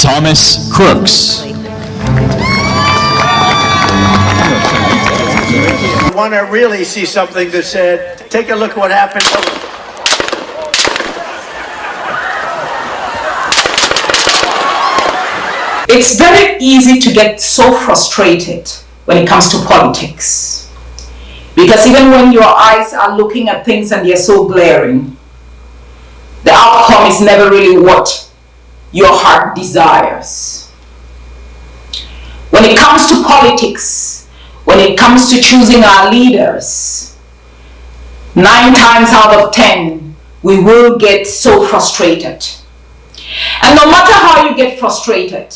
Thomas Crooks. I want to really see something that said, take a look at what happened. It's very easy to get so frustrated when it comes to politics. Because even when your eyes are looking at things and they're so glaring, the outcome is never really what your heart desires. When it comes to politics, when it comes to choosing our leaders, 9 times out of 10, we will get so frustrated. And no matter how you get frustrated,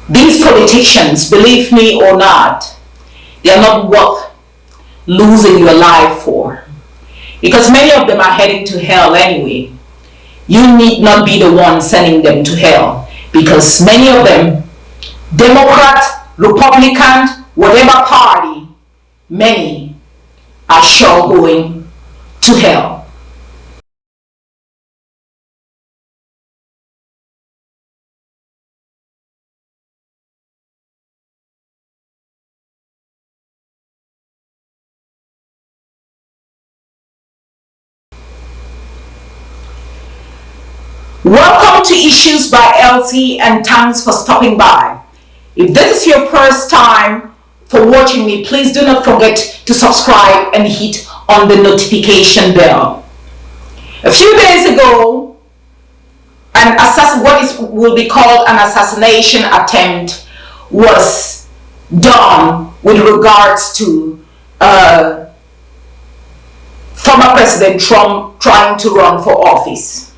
these politicians, believe me or not, they are not worth losing your life for. Because many of them are heading to hell anyway. You need not be the one sending them to hell. Because many of them, Democrat, Republican, whatever party, many are sure going to hell. Welcome to Issues by LT, and thanks for stopping by. If this is your first time for watching me, please do not forget to subscribe and hit on the notification bell. A few days ago, what will be called an assassination attempt was done with regards to former President Trump trying to run for office.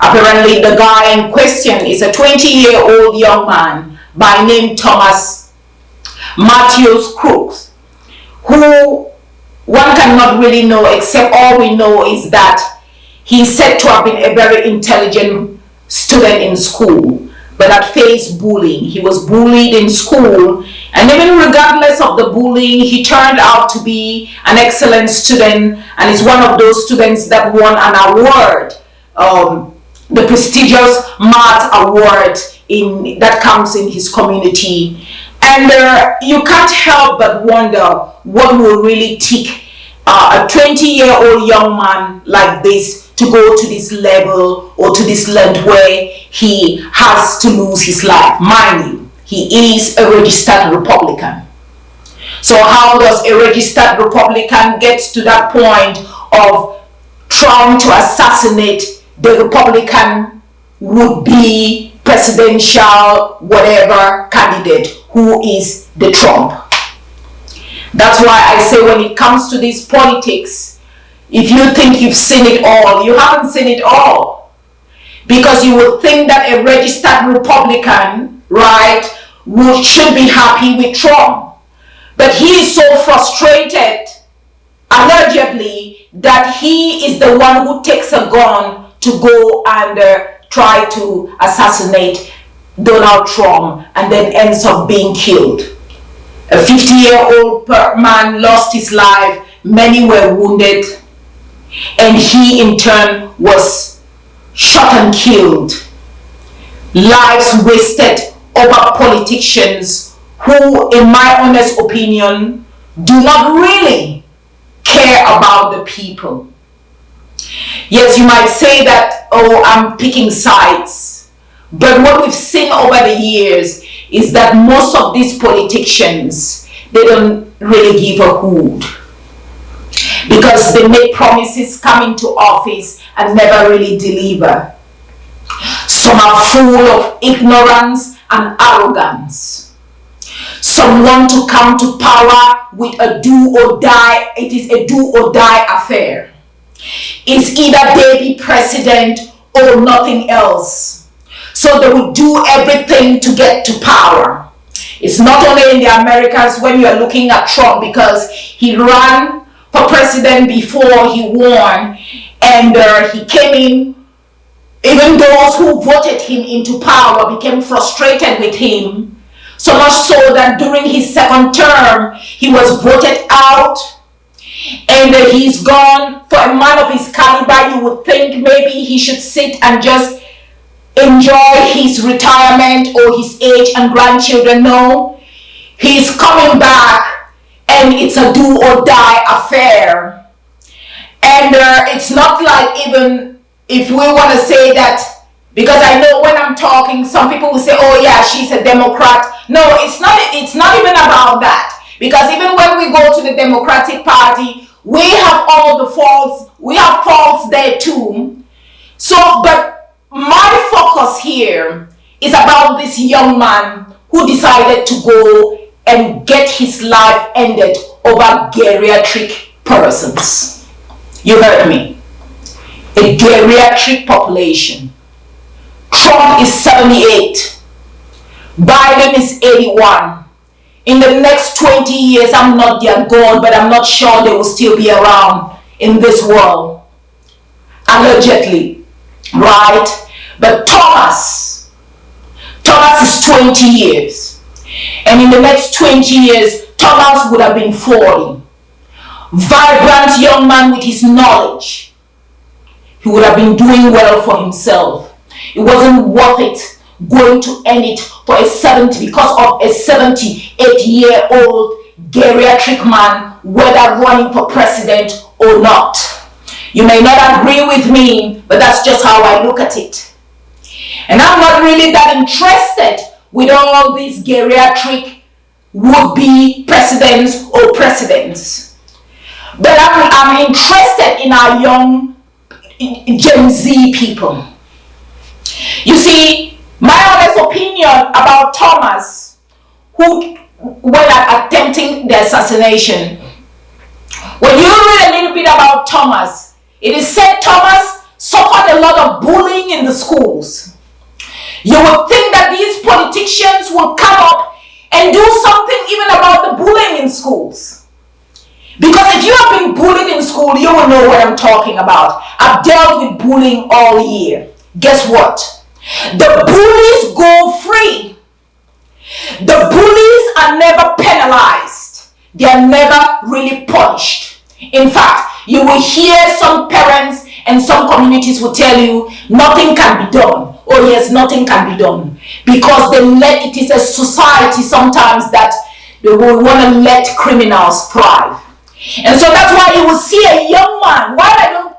Apparently, the guy in question is a 20-year-old young man by name Thomas Crooks, who one cannot really know, except all we know is that he's said to have been a very intelligent student in school, but that faced bullying. He was bullied in school, and even regardless of the bullying, he turned out to be an excellent student, and is one of those students that won an award, the prestigious math award that comes in his community. And you can't help but wonder what will really take a 20-year-old young man like this to go to this level or to this length where he has to lose his life. Mind you, he is a registered Republican. So how does a registered Republican get to that point of trying to assassinate the Republican would-be presidential whatever candidate who is the Trump? That's why I say when it comes to this politics, if you think you've seen it all, you haven't seen it all. Because you would think that a registered Republican, right, should be happy with Trump. But he is so frustrated, allegedly, that he is the one who takes a gun to go and try to assassinate Donald Trump and then ends up being killed. A 50-year-old man lost his life, many were wounded, and he in turn was shot and killed. Lives wasted over politicians who, in my honest opinion, do not really care about the people. Yes, you might say that, oh, I'm picking sides. But what we've seen over the years is that most of these politicians, they don't really give a hoot. Because they make promises coming to office and never really deliver. Some are full of ignorance and arrogance. Some want to come to power with a do or die. It is a do or die affair. It's either they be president or nothing else. So they will do everything to get to power. It's not only in the Americas when you are looking at Trump, because he ran for president before he won, and he came in. Even those who voted him into power became frustrated with him, so much so that during his second term he was voted out. And he's gone. For a man of his caliber, you would think maybe he should sit and just in enjoy his retirement or his age and grandchildren. No, he's coming back and it's a do or die affair. And it's not like, even if we want to say that, because I know when I'm talking, some people will say, oh yeah, she's a Democrat. No, it's not even about that. Because even when we go to the Democratic Party, we have all the faults. We have faults there too. So, but my focus here is about this young man who decided to go and get his life ended over geriatric persons. You heard me. A geriatric population. Trump is 78. Biden is 81. In the next 20 years, I'm not their God, but I'm not sure they will still be around in this world. Allegedly. Right? But Thomas is 20 years. And in the next 20 years, Thomas would have been 40. Vibrant young man with his knowledge. He would have been doing well for himself. It wasn't worth it going to end it for a 70 because of a 78-year-old geriatric man, whether running for president or not. You may not agree with me, but that's just how I look at it. And I'm not really that interested with all these geriatric would-be presidents or presidents. But I'm interested in our young Gen Z people. You see, my honest opinion about Thomas, who went at attempting the assassination, when you read a little bit about Thomas, it is said Thomas suffered a lot of bullying in the schools. You would think that these politicians would come up and do something even about the bullying in schools. Because if you have been bullied in school, you will know what I'm talking about. I've dealt with bullying all year. Guess what? The bullies go free. The bullies are never penalized. They are never really punished. In fact, you will hear some parents and some communities will tell you nothing can be done. Oh yes, nothing can be done. Because it is a society sometimes that they will want to let criminals thrive. And so that's why you will see a young man, while I don't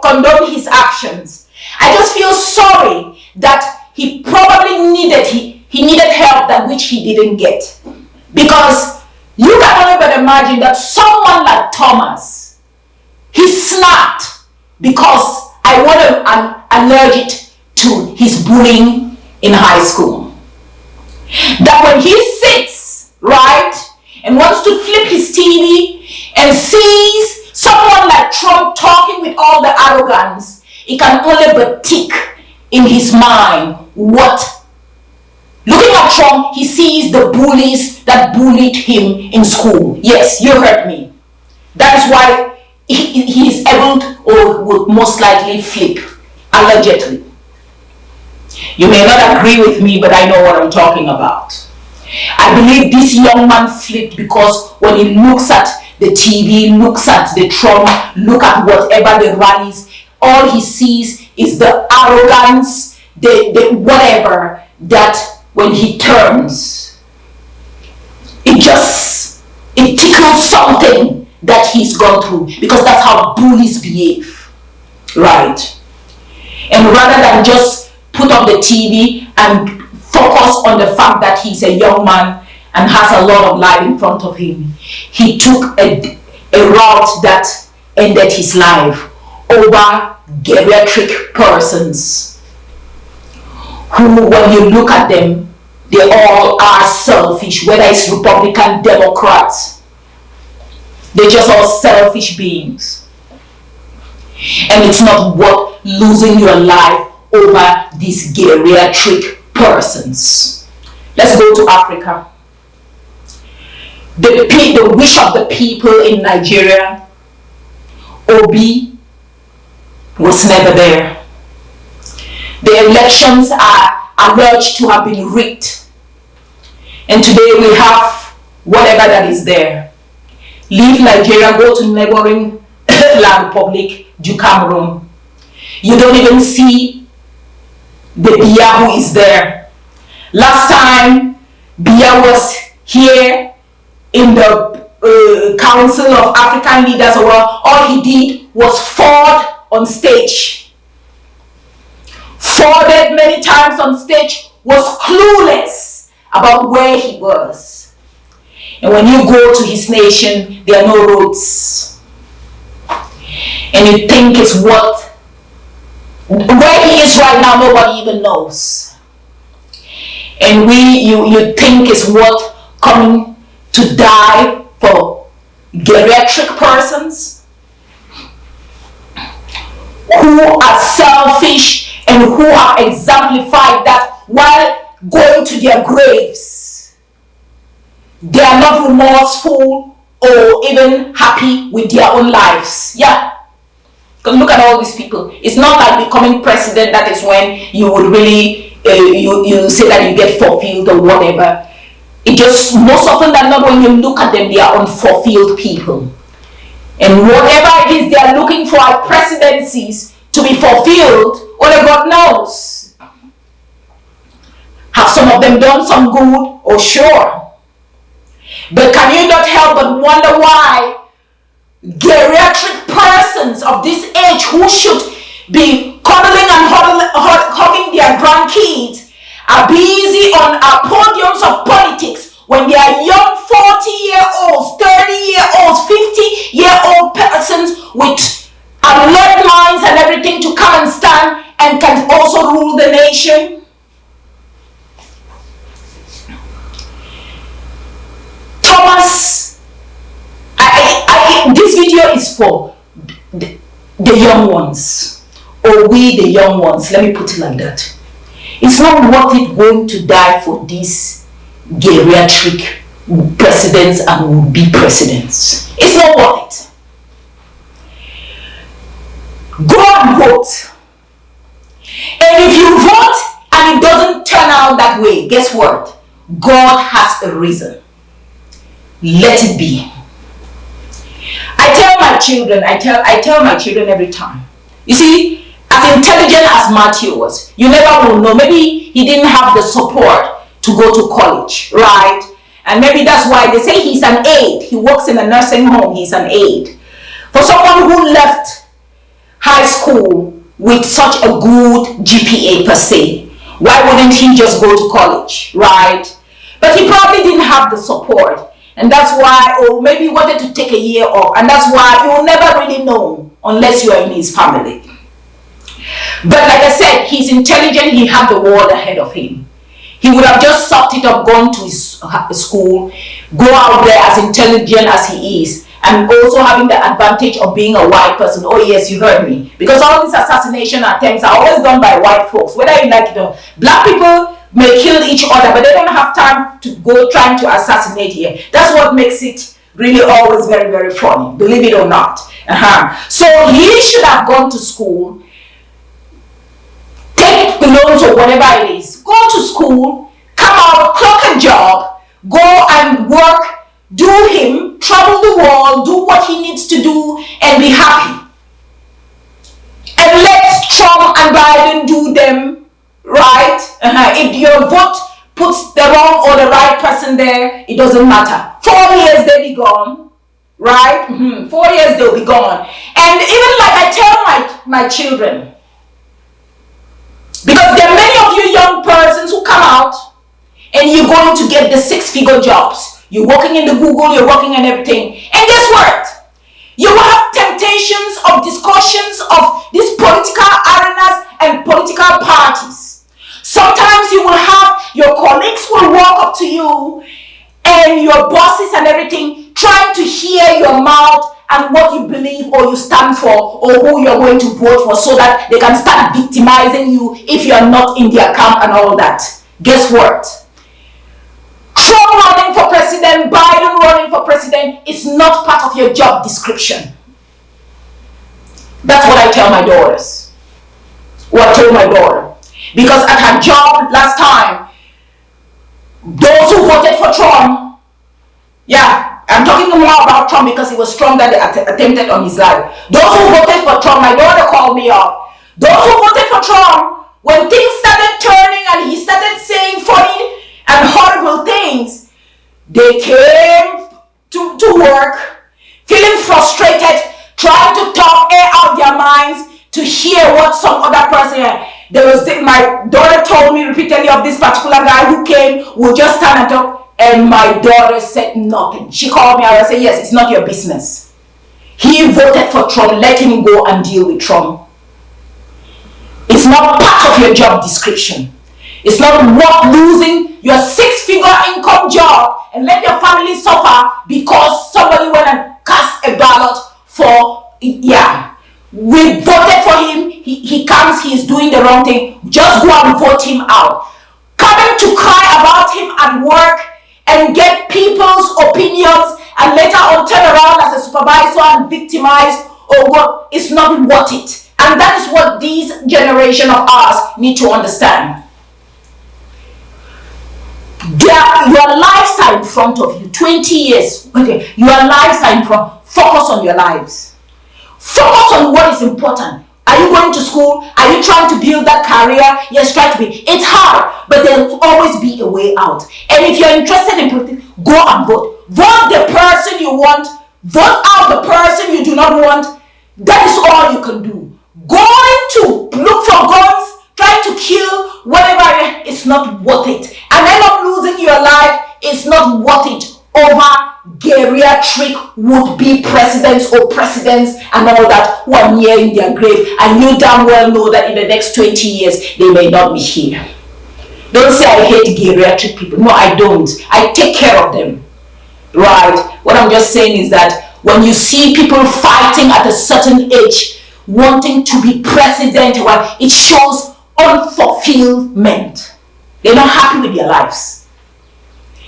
condone his actions, I just feel sorry that he probably needed help that which he didn't get. Because you can only but imagine that someone like Thomas, he snapped because I want to allege it to his bullying in high school. That when he sits, right, and wants to flip his TV and sees someone like Trump talking with all the arrogance, he can only but tick in his mind what. Looking at Trump, he sees the bullies that bullied him in school. Yes, you heard me. That is why he is able to, or would most likely flip, allegedly. You may not agree with me, but I know what I'm talking about. I believe this young man flipped because when he looks at the TV, looks at the Trump, look at whatever the rallies, all he sees is the arrogance, the whatever, that when he turns, it tickles something that he's gone through, because that's how bullies behave, right? And rather than just put on the TV and focus on the fact that he's a young man and has a lot of life in front of him, he took a route that ended his life over geriatric persons who, when you look at them, they all are selfish, whether it's Republican, Democrats. They're just all selfish beings. And it's not worth losing your life over these geriatric persons. Let's go to Africa. The wish of the people in Nigeria, Obi, was never there. The elections are alleged to have been rigged. And today we have whatever that is there. Leave Nigeria, go to neighboring La Republic du Cameroon. You don't even see the Bia who is there. Last time Bia was here in the Council of African Leaders, all he did was fall on stage. Forded many times on stage, was clueless about where he was. And when you go to his nation, there are no roads. And you think it's what, where he is right now, nobody even knows. And you think it's what coming to die for geriatric persons who are selfish and who have exemplified that while going to their graves, they are not remorseful or even happy with their own lives. Yeah. Because look at all these people. It's not like becoming president that is when you would really, you say that you get fulfilled or whatever. It just, most often than not, when you look at them, they are unfulfilled people. And whatever it is they are looking for at presidencies to be fulfilled, only God knows. Have some of them done some good? Oh, sure. But can you not help but wonder why geriatric persons of this age who should be cuddling and hugging their grandkids are busy on our podiums of politics when they are young 40-year-olds, 30-year-olds, 50-year-old persons with alert minds and everything to come and stand and can also rule the nation? Thomas, this video is for the young ones, or we the young ones, let me put it like that. It's not worth it going to die for these geriatric presidents and would-be presidents. It's not worth it. Go and vote. And if you vote and it doesn't turn out that way, guess what? God has a reason. Let it be. I tell my children every time. You see, as intelligent as Matthew was, you never will know. Maybe he didn't have the support to go to college, right? And maybe that's why they say he's an aide. He works in a nursing home. He's an aide. For someone who left high school with such a good GPA per se, why wouldn't he just go to college, right? But he probably didn't have the support. And that's why, or maybe he wanted to take a year off. And that's why you will never really know unless you are in his family. But like I said, he's intelligent. He had the world ahead of him. He would have just sucked it up, gone to his school, go out there as intelligent as he is, and also having the advantage of being a white person. Oh yes, you heard me. Because all these assassination attempts are always done by white folks. Whether you like it or not. Black people may kill each other, but they don't have time to go trying to assassinate here. That's what makes it really always very, very funny, believe it or not. So he should have gone to school, take the loans or whatever it is, go to school, come out, clock a job, go and work, do him, travel the world, do what he needs to do, and be happy. And let Trump and Biden do them. Right? If your vote puts the wrong or the right person there, it doesn't matter. 4 years they'll be gone. Right? 4 years they'll be gone. And even like I tell my children, because there are many of you young persons who come out and you're going to get the 6-figure jobs. You're working in the Google, you're working in everything. And guess what? You will have temptations of discussions of these political arenas and political parties. Sometimes you will have your colleagues will walk up to you and your bosses and everything trying to hear your mouth and what you believe or you stand for or who you're going to vote for so that they can start victimizing you if you're not in their camp and all that. Guess what? Trump running for president, Biden running for president is not part of your job description. That's what I tell my daughters. Or I told my daughter. Because at her job last time, those who voted for Trump, yeah, I'm talking more about Trump because it was Trump that they attempted on his life. Those who voted for Trump, my daughter called me up. Those who voted for Trump when things started turning and he started saying funny and horrible things, they came to work feeling frustrated, trying to talk air out their minds to hear what some other person had. My daughter told me repeatedly of this particular guy who came, would just stand and talk, and my daughter said nothing. She called me and I said, yes, it's not your business. He voted for Trump, let him go and deal with Trump. It's not part of your job description. It's not worth losing your 6-figure income job and let your family suffer because somebody went and cast a ballot for, we voted for him, he comes, he's doing the wrong thing, just go and vote him out. Coming to cry about him at work and get people's opinions and later on turn around as a supervisor and victimize, it's not worth it. And that is what these generation of ours need to understand. Your lives are in front of you. 20 years. Okay, your lives are in front. Focus on your lives. Focus on what is important. Are you going to school? Are you trying to build that career? Yes, try to be. It's hard, but there will always be a way out. And if you're interested in politics, go and vote. Vote the person you want. Vote out the person you do not want. That is all you can do. Going to look for guns, try to kill whatever, it's not worth it. And end up losing your life, it's not worth it over geriatric would-be presidents or presidents and all that who are nearing their grave, and you damn well know that in the next 20 years they may not be here. Don't say I hate geriatric people. No, I don't. I take care of them. Right? What I'm just saying is that when you see people fighting at a certain age, wanting to be president, well, it shows unfulfillment. They're not happy with their lives.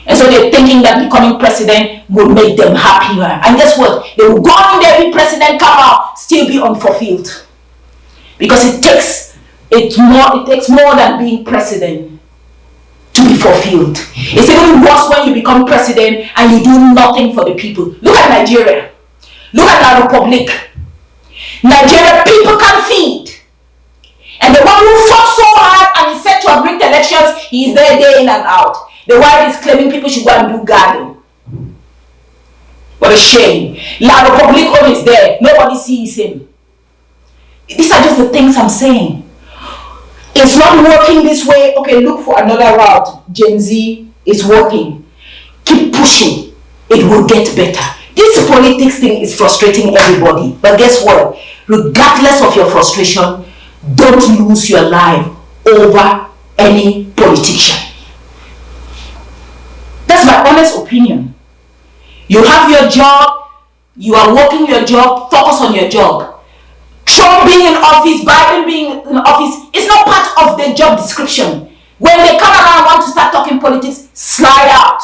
And so they're thinking that becoming president will make them happier. And guess what? They will go in there, be president, come out, still be unfulfilled. Because it takes more than being president to be fulfilled. It's even worse when you become president and you do nothing for the people. Look at Nigeria. Look at La Republic. Nigeria, people can feed. And the one who fought so hard and is set to have rigged elections, he is there day in and out. The white is claiming people should go and do garden. What a shame. La Republic is there. Nobody sees him. These are just the things I'm saying. It's not working this way. Okay, look for another route. Gen Z is working. Keep pushing. It will get better. This politics thing is frustrating everybody. But guess what? Regardless of your frustration, don't lose your life over any politician. That's my honest opinion. You have your job, you are working your job, focus on your job. Trump being in office, Biden being in office, it's not part of the job description. When they come around and want to start talking politics, slide out.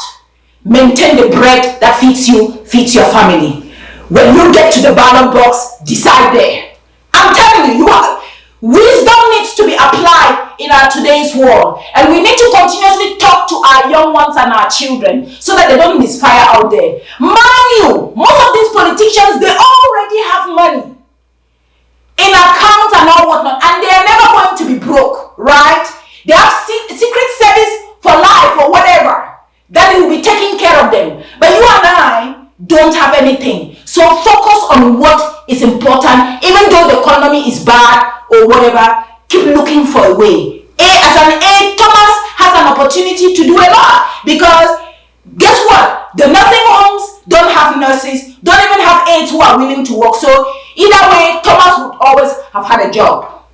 Maintain the bread that feeds you, feeds your family. When you get to the ballot box, decide there. I'm telling you, wisdom needs to be applied in our today's world. And we need to continuously talk to our young ones and our children so that they don't misfire out there. Mind you, most of these politicians, they already have money in accounts and all whatnot, and they are never going to be broke, right? They have secret service for life or whatever. That will be taking care of them. But you and I don't have anything. So focus on what is important. Even though the economy is bad or whatever, keep looking for a way. Thomas has an opportunity to do a lot. Because guess what? The nursing homes don't have nurses, don't even have aides who are willing to work. So either way, Thomas would always have had a job.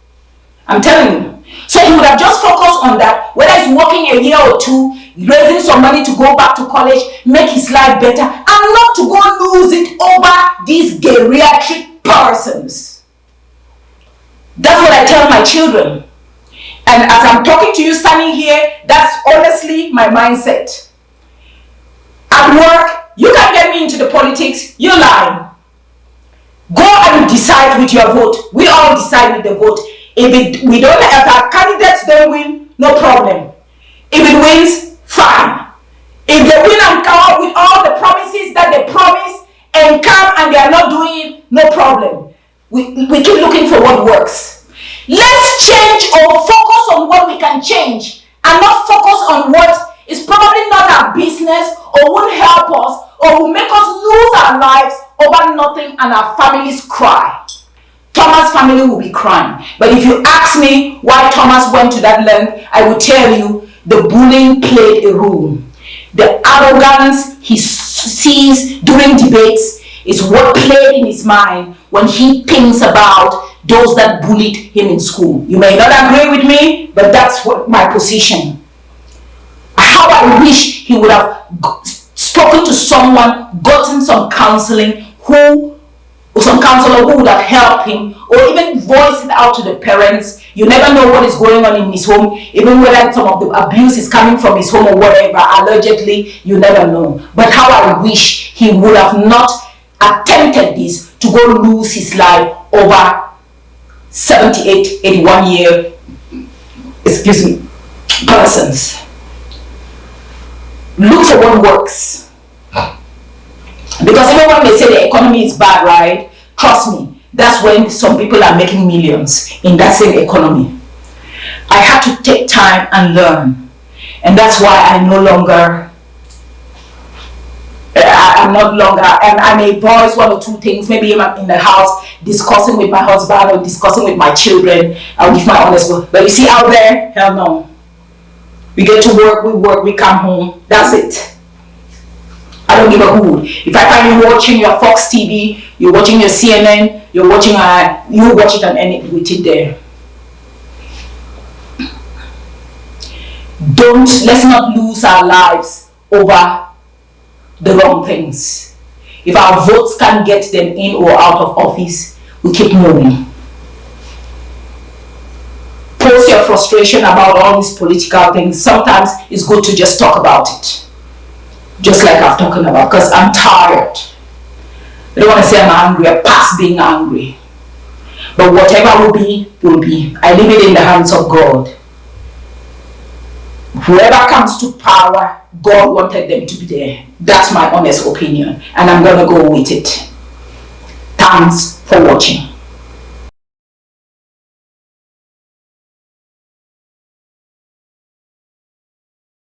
I'm telling you. So he would have just focused on that, whether he's working a year or two, raising some money to go back to college, make his life better, and not to go lose it over these geriatric persons. That's what I tell my children. And as I'm talking to you standing here, that's honestly my mindset. At work, you can get me into the politics, you're lying. Go and decide with your vote. We all decide with the vote. If our candidates don't win, no problem. If it wins, fine. If they win and come out with all the promises that they promise and come and they are not doing it, no problem. We keep looking for what works. Let's change or focus on what we can change and not focus on what is probably not our business or won't help us or will make us lose our lives over nothing and our families cry. Thomas' family will be crying. But if you ask me why Thomas went to that length, I will tell you the bullying played a role. The arrogance he sees during debates is what played in his mind when he thinks about those that bullied him in school. You may not agree with me, but that's what my position. How I wish he would have spoken to someone, gotten some counseling, some counselor who would have helped him, or even voice it out to the parents. You never know what is going on in his home, even whether some of the abuse is coming from his home or whatever, allegedly, you never know. But how I wish he would have not attempted this to go lose his life over 78, 81 year, persons. Look for what works. Because everyone may say the economy is bad, right? Trust me, that's when some people are making millions in that same economy. I had to take time and learn. And that's why I'm no longer, and I may voice one or two things, maybe in the house, discussing with my husband or discussing with my children. I'll give my honest word. But you see out there, hell no. We get to work, we come home. That's it. I don't give a hoot. If I find you watching your Fox TV, you're watching your CNN, you watch it and end it with it there. Let's not lose our lives over the wrong things. If our votes can't get them in or out of office, we keep moving. Post your frustration about all these political things. Sometimes it's good to just talk about it. Just like I've talked about, because I'm tired. I don't want to say I'm angry, I'm past being angry. But whatever will be, will be. I leave it in the hands of God. Whoever comes to power, God wanted them to be there. That's my honest opinion. And I'm going to go with it. Thanks for watching.